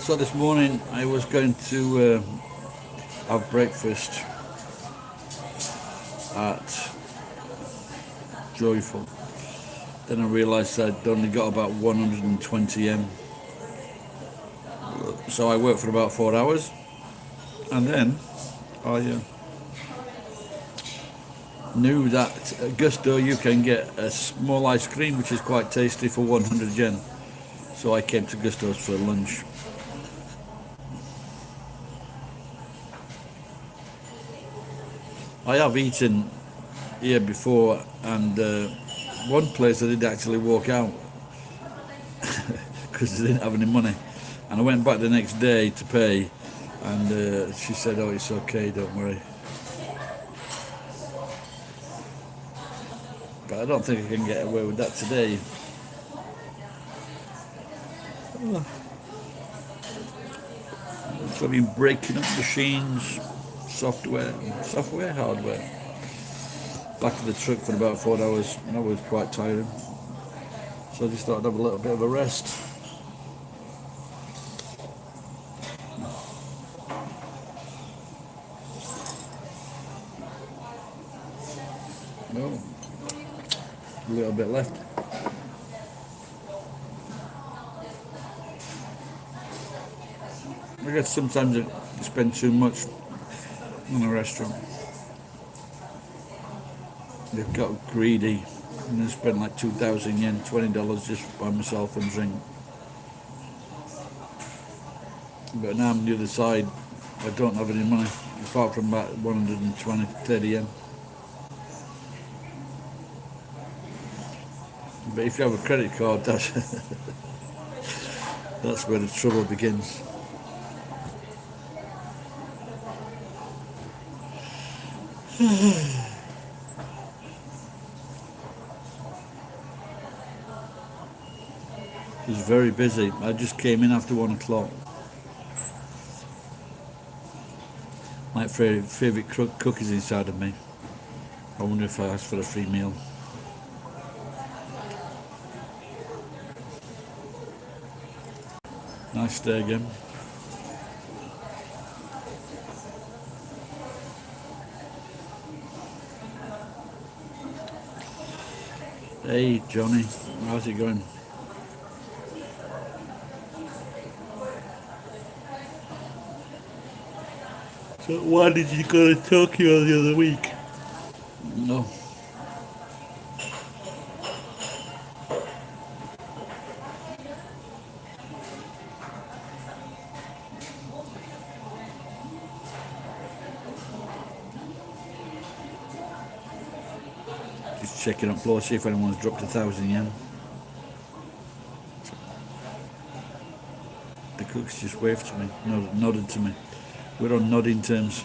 So this morning I was going to have breakfast at Joyful. Then I realised I'd only got about 120 M. So I worked for about 4 hours, and then I knew that at Gusto you can get a small ice cream which is quite tasty for 100 yen. So I came to Gusto's for lunch. I have eaten here before, and one place I did actually walk out because they didn't have any money. And I went back the next day to pay, and she said, "Oh, it's okay, don't worry." But I don't think I can get away with that today. So I've been breaking up machines, software, hardware. Back to the truck for about 4 hours, and that was quite tiring. So I just thought I'd have a little bit of a rest. Oh, a little bit left. I guess sometimes I spend too much in a restaurant. They've got greedy and I spent like 2,000 yen, $20 just by myself and drink. But now I'm on the other side, I don't have any money apart from about 120, 30 yen. But if you have a credit card, that's that's where the trouble begins. It was very busy. I just came in after 1 o'clock. My favourite cook is inside of me. I wonder if I asked for a free meal. Nice day again. Hey Johnny, how's it going? So why did you go to Tokyo the other week? No. Just checking up floor, see if anyone's dropped 1,000 yen. The cooks just waved to me, nodded to me. We're on nodding terms.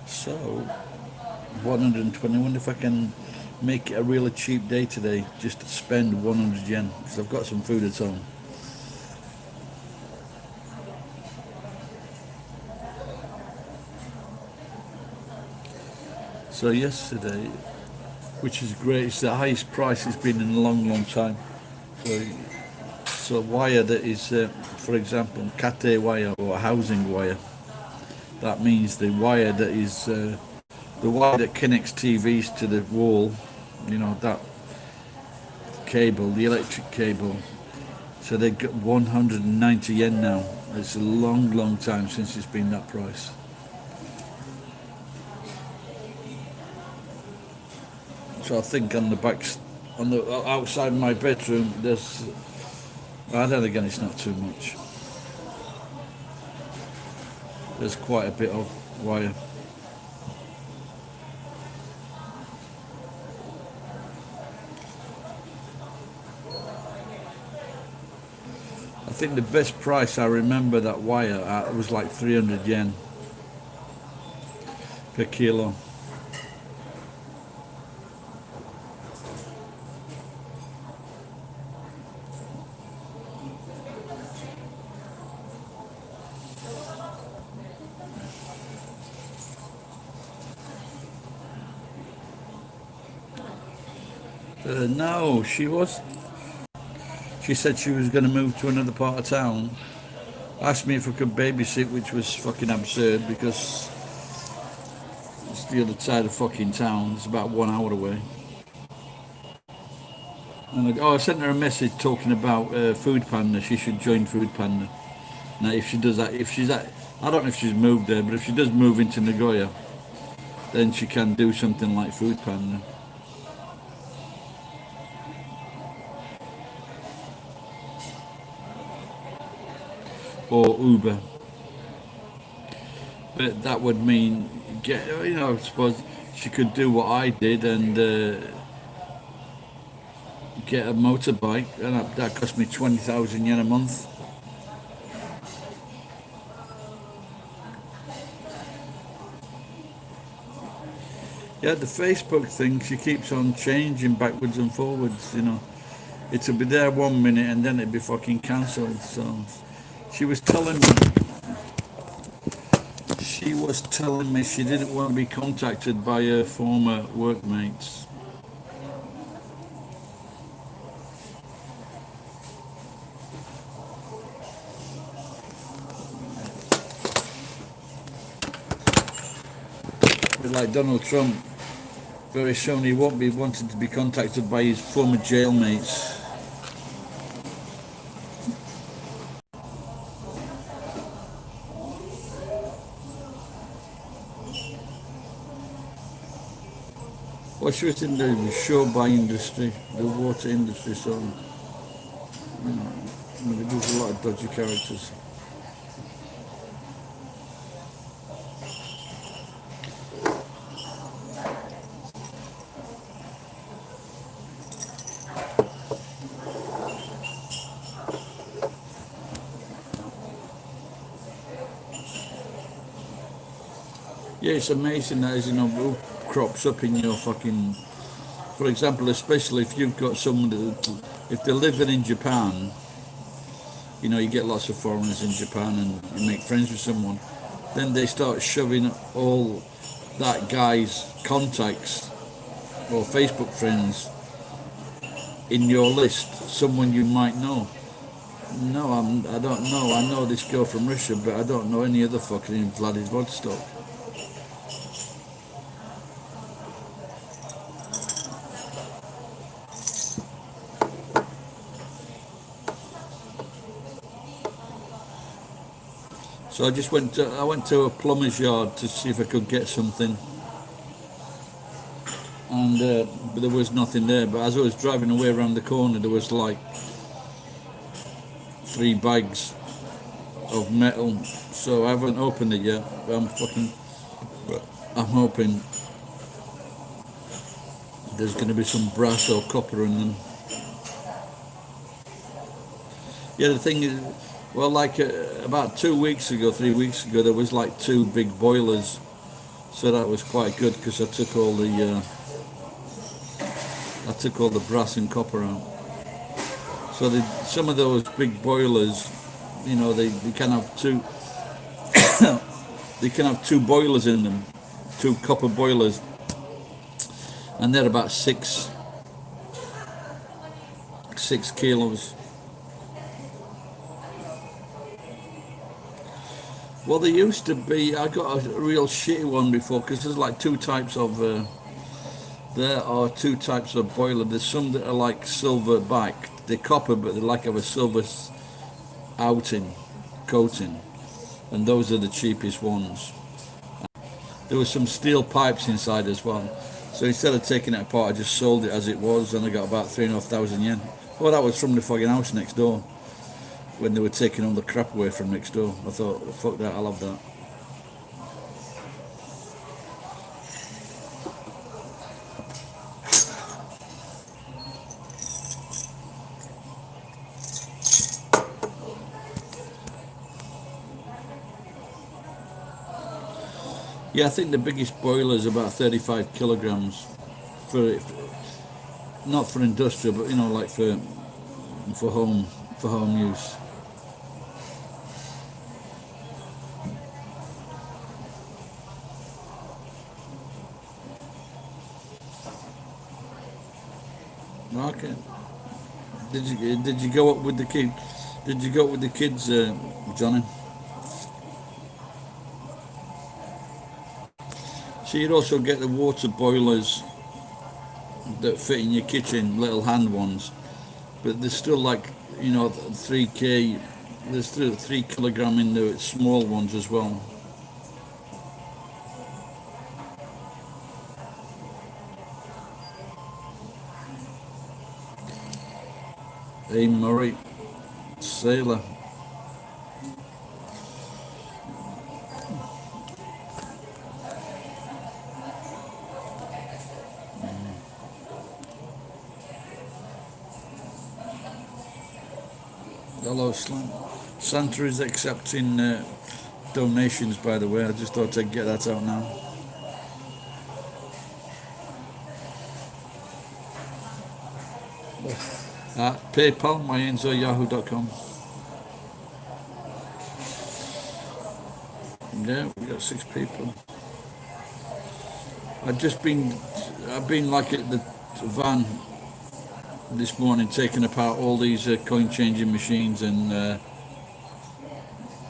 So, 120. I wonder if I can make it a really cheap day today, just to spend 100 yen, because I've got some food at home. So yesterday, which is great, it's the highest price it's been in a long, long time. So wire that is, for example, kate wire or housing wire. That means the wire that is the wire that connects TVs to the wall. You know that cable, the electric cable. So they got 190 yen now. It's a long, long time since it's been that price. So I think on the outside my bedroom, there's. Well, then again, it's not too much. There's quite a bit of wire. I think the best price I remember that wire at was like 300 yen per kilo. No, she was. She said she was going to move to another part of town. Asked me if I could babysit, which was fucking absurd because it's the other side of fucking town. It's about 1 hour away. And I sent her a message talking about Food Panda. She should join Food Panda. Now, if she does that, I don't know if she's moved there, but if she does move into Nagoya, then she can do something like Food Panda or Uber. But that would mean I suppose she could do what I did and get a motorbike, and that cost me 20,000 yen a month. Yeah, the Facebook thing, she keeps on changing backwards and forwards. It'll be there 1 minute and then it'll be fucking cancelled. So she was telling me she didn't want to be contacted by her former workmates. But like Donald Trump, very soon he won't be wanting to be contacted by his former jailmates. Well, she was in the show-buy industry, the water industry, so there's a lot of dodgy characters. Yeah, it's amazing that who crops up in your fucking. For example, especially if you've got someone if they're living in Japan, you get lots of foreigners in Japan and you make friends with someone, then they start shoving all that guy's contacts or Facebook friends in your list, someone you might know. No, I don't know. I know this girl from Russia, but I don't know any other fucking in Vladivostok. So I went to a plumber's yard to see if I could get something, and but there was nothing there. But as I was driving away around the corner, there was like 3 bags of metal. So I haven't opened it yet. But I'm hoping there's going to be some brass or copper in them. Yeah, the thing is, well, like about 2 weeks ago, 3 weeks ago, there was like 2 big boilers, so that was quite good because I took all the brass and copper out. So some of those big boilers, they can have two. They can have 2 boilers in them, 2 copper boilers, and they're about 6 kilos. Well, there used to be. I got a real shitty one before because there's like 2 types of. There are 2 types of boiler. There's some that are like silver backed. They're copper, but they like have a silver coating, and those are the cheapest ones. There were some steel pipes inside as well. So instead of taking it apart, I just sold it as it was, and I got about 3,500 yen. Well, that was from the fucking house next door when they were taking all the crap away from next door. I thought, fuck that, I'll have that. Yeah, I think the biggest boiler is about 35 kilograms not for industrial, but like for home use. Okay. Did you go up with the kid? Did you go up with the kids, Johnny? So you'd also get the water boilers that fit in your kitchen, little hand ones, but there's still like 3K. There's still 3 kilogram in the small ones as well. Hey Murray, sailor. Hello, Slam. Santa is accepting donations, by the way. I just thought I'd get that out now. PayPal, myenzo@yahoo.com. Yeah, we got 6 people. I've been like at the van this morning, taking apart all these coin changing machines and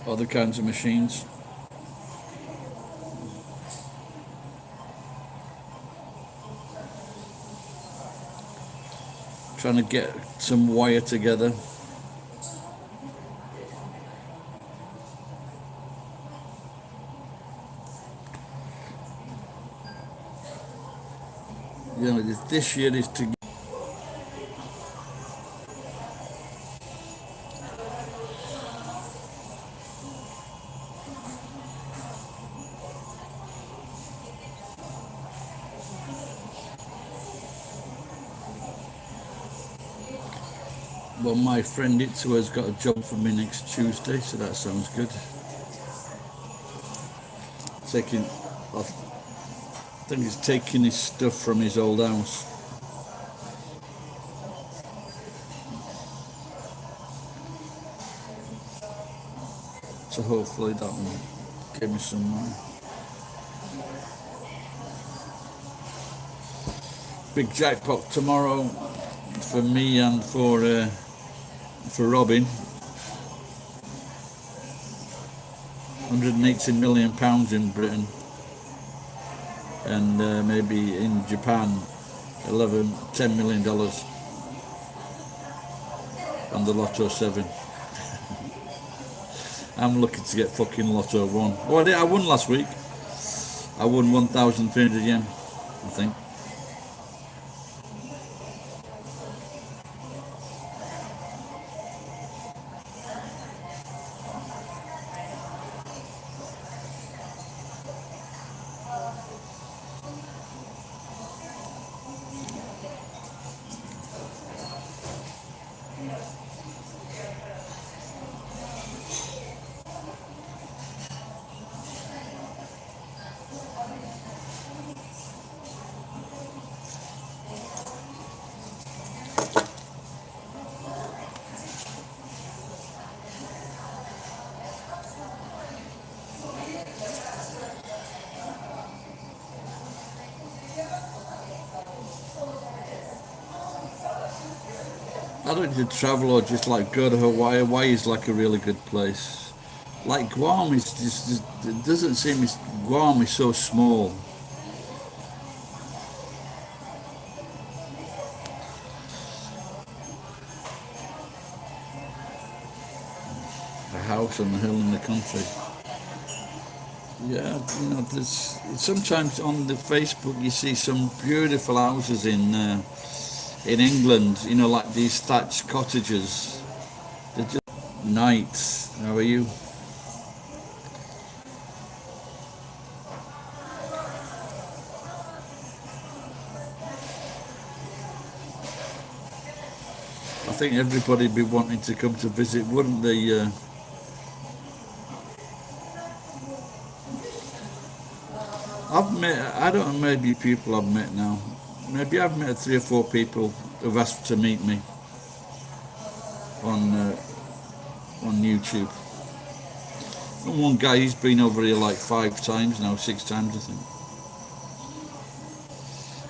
other kinds of machines. Trying to get some wire together. This year is to. Well, my friend Itsu has got a job for me next Tuesday, so that sounds good. I think he's taking his stuff from his old house. So hopefully that will give me some big jackpot tomorrow for me and for Robin. £180 million in Britain, and maybe in Japan $10 million on the Lotto 7. I'm looking to get fucking Lotto 1. Oh, I won last week. I won 1,300 yen, I think. I don't need to travel or just like go to Hawaii. Hawaii is like a really good place. Like Guam is just it doesn't seem Guam is so small. A house on the hill in the country. Yeah, there's sometimes on the Facebook you see some beautiful houses in England, like these thatched cottages. They're just nice. How are you? I think everybody'd be wanting to come to visit, wouldn't they? I don't know, maybe people I've met now. Maybe I've met 3 or 4 people who've asked to meet me on YouTube. And one guy, he's been over here like 5 times now, 6 times I think.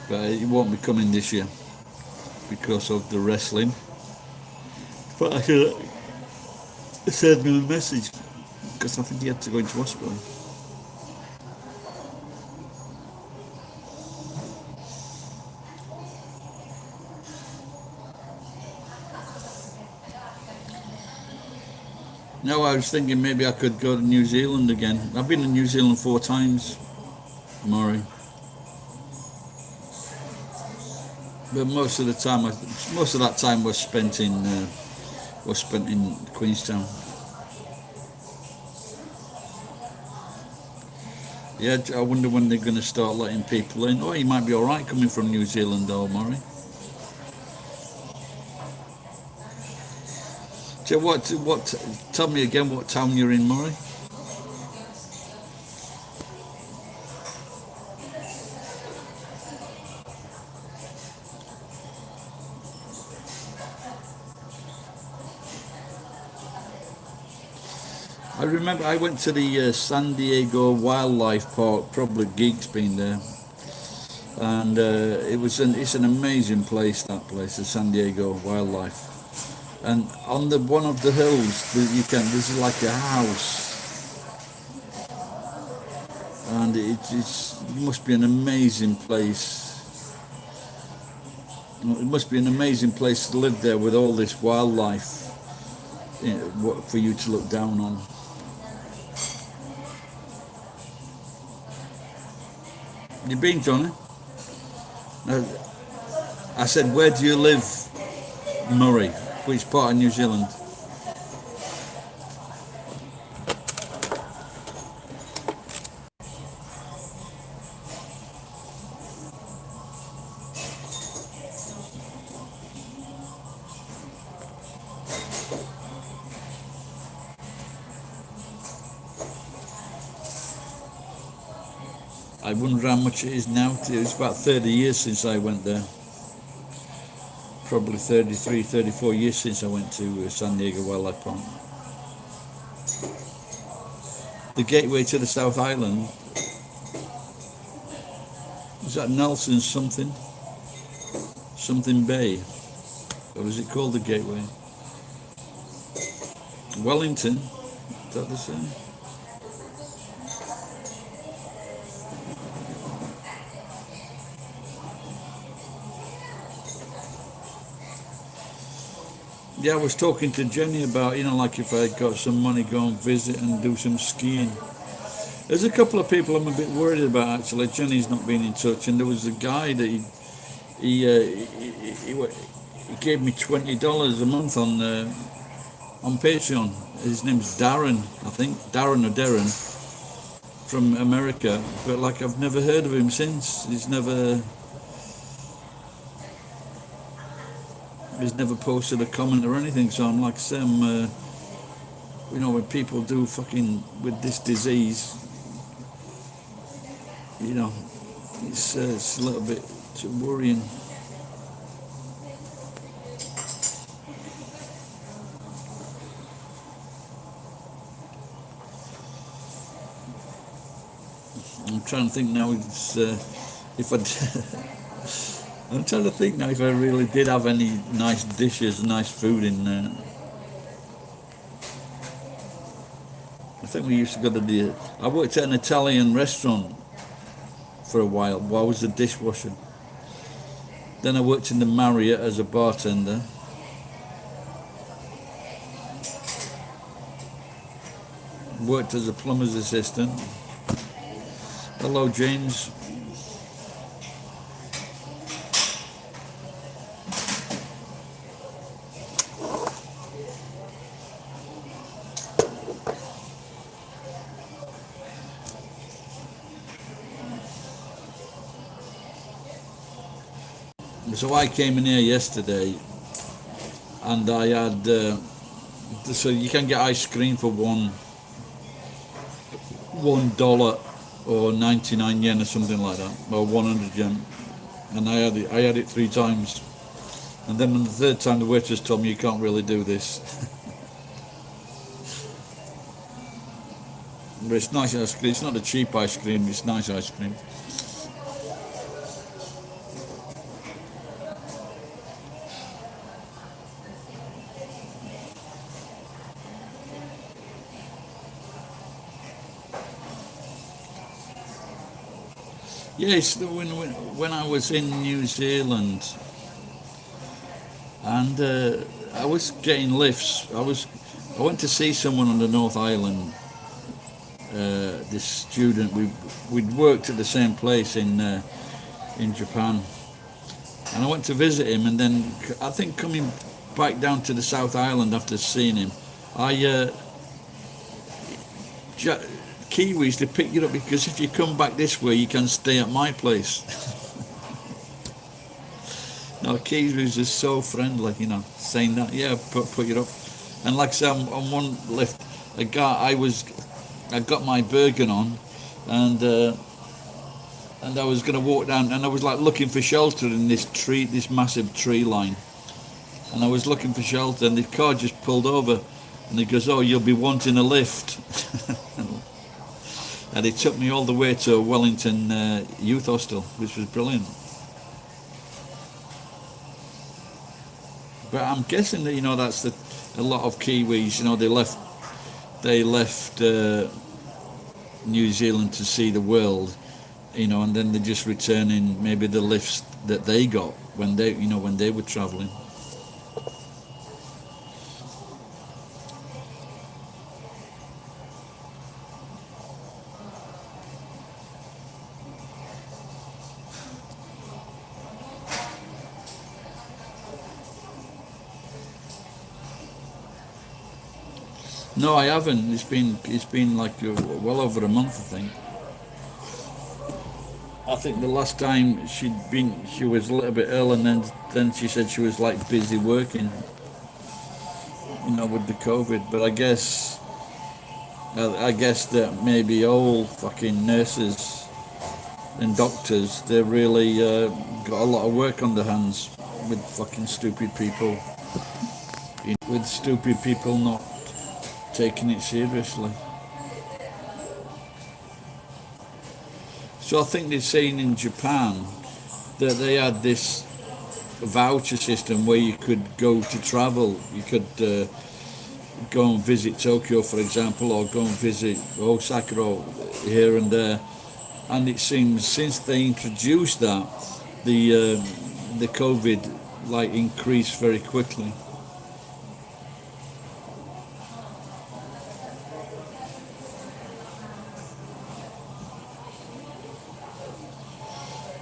But he won't be coming this year because of the wrestling. But I should send him a message because I think he had to go into hospital. No, I was thinking maybe I could go to New Zealand again. I've been in New Zealand 4 times, Maury. But most of that time was spent in Queenstown. Yeah, I wonder when they're going to start letting people in. Oh, you might be all right coming from New Zealand, though, Maury. So what? Tell me again what town you're in, Maury. I remember I went to the San Diego Wildlife Park. Probably Geek's been there, and it's an amazing place. That place, the San Diego Wildlife, and on one of the hills there's like a house, and it must be an amazing place. It must be an amazing place to live there with all this wildlife, for you to look down on. You been, Johnny? I said, where do you live, Murray? Which part of New Zealand? I wonder how much it is now. It's about 30 years since I went there. Probably 33, 34 years since I went to San Diego Wildlife Park. The gateway to the South Island. Is that Nelson something? Something Bay? Or is it called the gateway? Wellington? Is that the same? Yeah, I was talking to Jenny about, like if I got some money, go and visit and do some skiing. There's a couple of people I'm a bit worried about, actually. Jenny's not been in touch, and there was a guy that he gave me $20 a month on Patreon. His name's Darren, I think, Darren or Darren, from America. But I've never heard of him since. He's never posted a comment or anything. So I'm like Sam. When people do fucking with this disease, it's a little bit worrying. I'm trying to think now. I'm trying to think now if I really did have any nice dishes, nice food in there. I think we used to go to I worked at an Italian restaurant for a while I was a dishwasher. Then I worked in the Marriott as a bartender. Worked as a plumber's assistant. Hello, James. So I came in here yesterday, and I had so you can get ice cream for $1 or 99 yen or something like that, or 100 yen, and I had it 3 times, and then on the 3rd time the waitress told me you can't really do this. But it's nice ice cream. It's not a cheap ice cream. It's nice ice cream. Yes, when I was in New Zealand, and I was getting lifts. I went to see someone on the North Island. This student, we'd worked at the same place in Japan, and I went to visit him. And then I think coming back down to the South Island after seeing him, I ja- Kiwis to pick you up because if you come back this way, you can stay at my place. No, Kiwis are so friendly, saying that, yeah, put you up. And like I said, on one lift, a guy, I got my Bergen on, and I was going to walk down, and I was like looking for shelter in this massive tree line, and I was looking for shelter, and the car just pulled over, and he goes, "Oh, you'll be wanting a lift," and he took me all the way to Wellington Youth Hostel, which was brilliant. But I'm guessing that that's a lot of Kiwis. They left New Zealand to see the world, and then they're just returning maybe the lifts that they got when they were travelling. No, I haven't. It's been like well over a month, I think. I think the last time she was a little bit ill, and then she said she was like busy working, with the COVID. But I guess that maybe all fucking nurses and doctors, they really got a lot of work on their hands with fucking stupid people, with stupid people not taking it seriously. So I think they're saying in Japan that they had this voucher system where you could go to travel. You could go and visit Tokyo, for example, or go and visit Osaka or here and there. And it seems since they introduced that, the COVID like increased very quickly.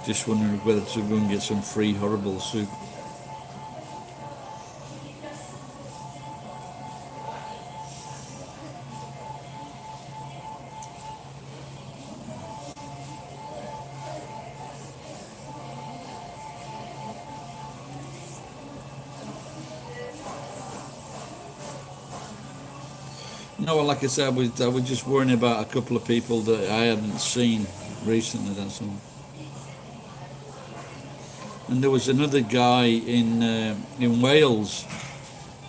Just wondering whether to go and get some free horrible soup. No, well, like I said, I was just worrying about a couple of people that I hadn't seen recently. That's all. And there was another guy in Wales,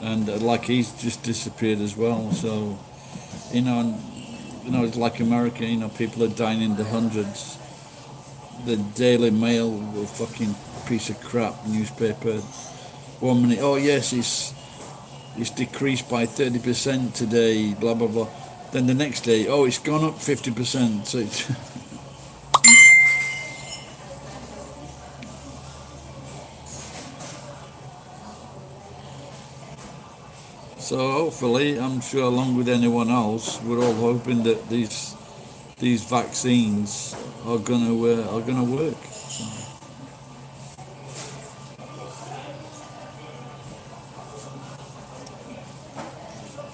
and like he's just disappeared as well. So and, it's like America. People are dying in the hundreds. The Daily Mail, a fucking piece of crap newspaper. 1 minute, oh yes, it's decreased by 30% today. Blah blah blah. Then the next day, oh, it's gone up 50%. So it's so hopefully, I'm sure, along with anyone else, we're all hoping that these vaccines are gonna work.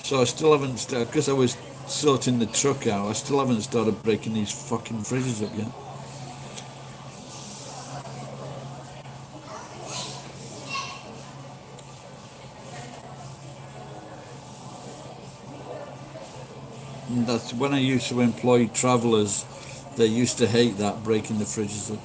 So I still haven't started because I was sorting the truck out. I still haven't started breaking these fucking fridges up yet. And that's when I used to employ travellers. They used to hate that breaking the fridges up.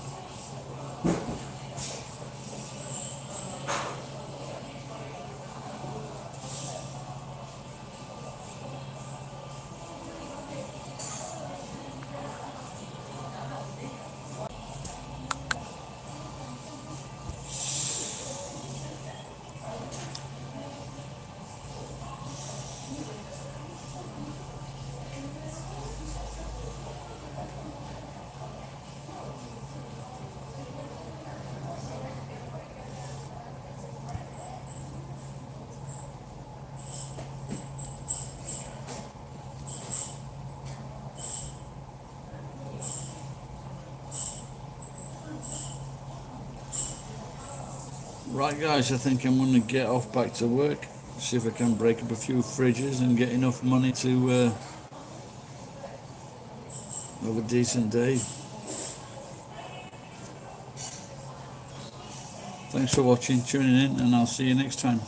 Right guys, I think I'm going to get off back to work, see if I can break up a few fridges and get enough money to have a decent day. Thanks for watching, tuning in, and I'll see you next time.